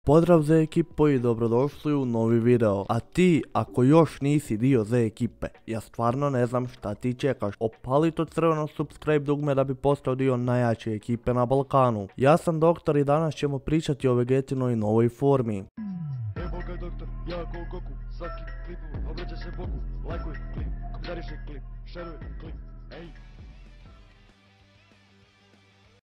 Pozdrav Z ekipo i dobrodošli u novi video. A ti, ako još nisi dio Z ekipe, ja stvarno ne znam šta ti čekaš. Opali to crveno subscribe dugme da bi postao dio najjače ekipe na Balkanu. Ja sam Doktor i danas ćemo pričati o Vegetinoj novoj formi. Evo ga doktor, ja ko Goku, svaki klipu obraća se Bogu, lajkuj klip, komentarišaj klip, šeruj klip, ej.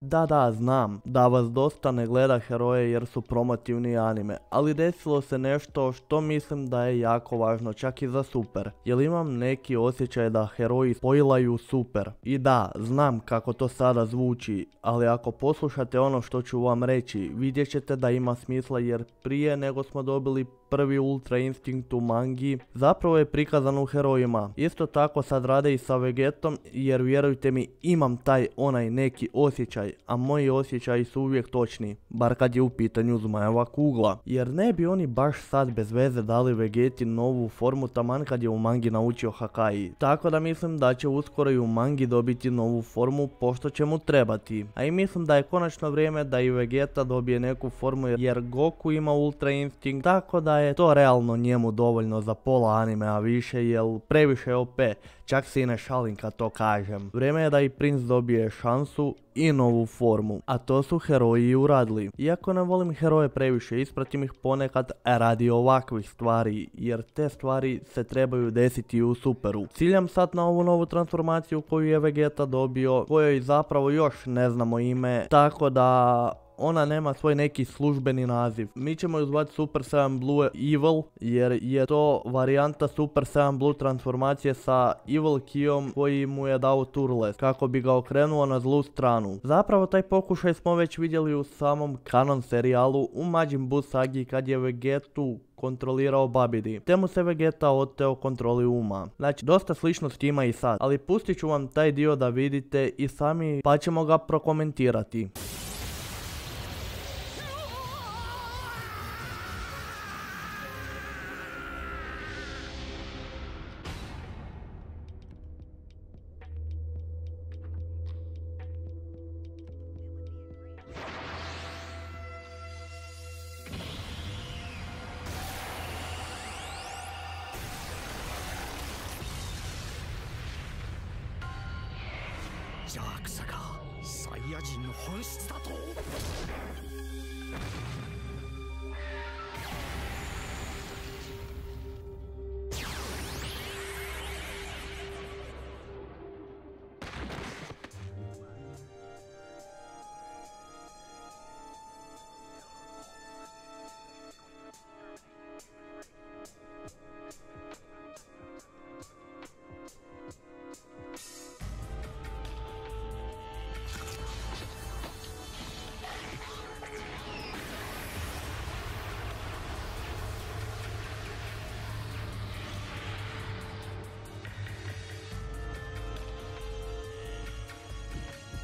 Da, znam da vas dosta ne gleda heroje jer su promotivni anime, ali desilo se nešto što mislim da je jako važno čak i za Super, jer imam neki osjećaj da heroji spojilaju Super. I da, znam kako to sada zvuči, ali ako poslušate ono što ću vam reći, vidjet ćete da ima smisla jer prije nego smo dobili prvi Ultra Instinct u mangi, zapravo je prikazan u herojima. Isto tako sad rade i sa Vegetom jer vjerujte mi imam taj onaj neki osjećaj, a moji osjećaji su uvijek točni, bar kad je u pitanju zmajeva kugla. Jer ne bi oni baš sad bez veze dali Vegeti novu formu taman kad je u mangi naučio Hakai. Tako da mislim da će uskoro i u mangi dobiti novu formu pošto će mu trebati. A i mislim da je konačno vrijeme da i Vegeta dobije neku formu jer Goku ima Ultra Instinct, tako da je to realno njemu dovoljno za pola animea više jer previše je OP, čak se i ne šalim kad to kažem. Vrijeme je da i Prince dobije šansu i novu formu, a to su heroji i uradili. Iako ne volim heroje previše, ispratim ih ponekad radi ovakvih stvari, jer te stvari se trebaju desiti u Superu. Ciljam sad na ovu novu transformaciju koju je Vegeta dobio, kojoj zapravo još ne znamo ime, tako da ona nema svoj neki službeni naziv. Mi ćemo ju zvati Super Saiyan Blue Evil jer je to varijanta Super Saiyan Blue transformacije sa Evil Kiyom koji mu je dao Turles kako bi ga okrenuo na zlu stranu. Zapravo taj pokušaj smo već vidjeli u samom kanon serijalu u Majin Buu sagi kad je Vegetu kontrolirao Babidi, te mu se Vegeta oteo kontroli uma. Znači dosta sličnosti ima i sad, ali pustit ću vam taj dio da vidite i sami pa ćemo ga prokomentirati.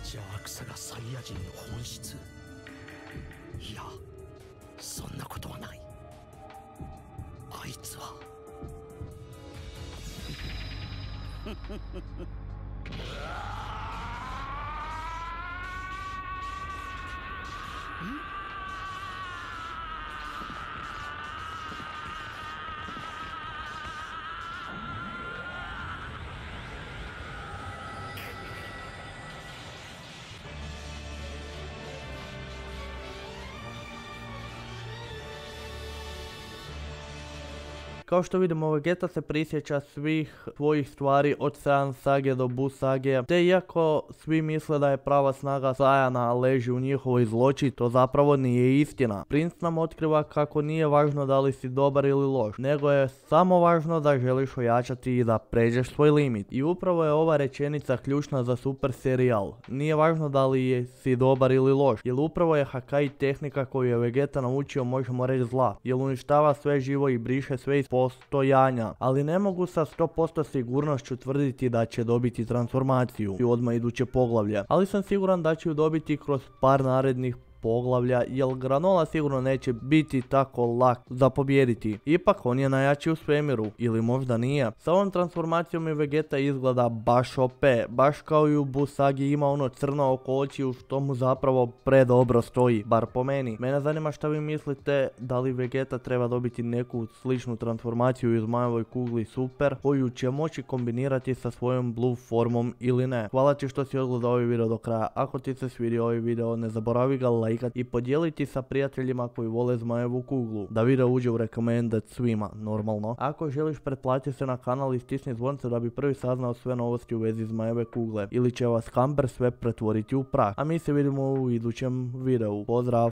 邪悪さがサイヤ人の本質。いや、そんなことはない。あいつはKao što vidimo, Vegeta se prisjeća svih svojih stvari od Saiyan sage do Buu sage, te iako svi misle da je prava snaga Saiyana leži u njihovoj zloći, to zapravo nije istina. Prince nam otkriva kako nije važno da li si dobar ili loš, nego je samo važno da želiš ojačati i da pređeš svoj limit. I upravo je ova rečenica ključna za Super serijal. Nije važno da li si dobar ili loš, jer upravo je Hakai tehnika koju je Vegeta naučio, možemo reći, zla, jer uništava sve živo i briše sve iz postojanja, ali ne mogu sa 100% sigurnošću tvrditi da će dobiti transformaciju i odmah iduće poglavlje, ali sam siguran da će ju dobiti kroz par narednih poglavlja, jer Granola sigurno neće biti tako lak za pobijediti. Ipak on je najjači u svemiru, ili možda nije. Sa ovom transformacijom i Vegeta izgleda baš OP, baš kao i u Busagi ima ono crno oko očiju što mu zapravo predobro stoji, bar po meni. Mene zanima šta vi mislite, da li Vegeta treba dobiti neku sličnu transformaciju iz Zmajevoj kugli Super, koju će moći kombinirati sa svojom Blue formom ili ne. Hvala ti što si odgledao ovaj video do kraja. Ako ti se svidio ovaj video, ne zaboravi ga lajkati i podijeliti sa prijateljima koji vole Zmajevu kuglu, da video uđe u recommended svima, normalno. Ako želiš, pretplati se na kanal i stisni zvonce da bi prvi saznao sve novosti u vezi Zmajeve kugle, ili će vas Humber sve pretvoriti u prah. A mi se vidimo u idućem videu. Pozdrav!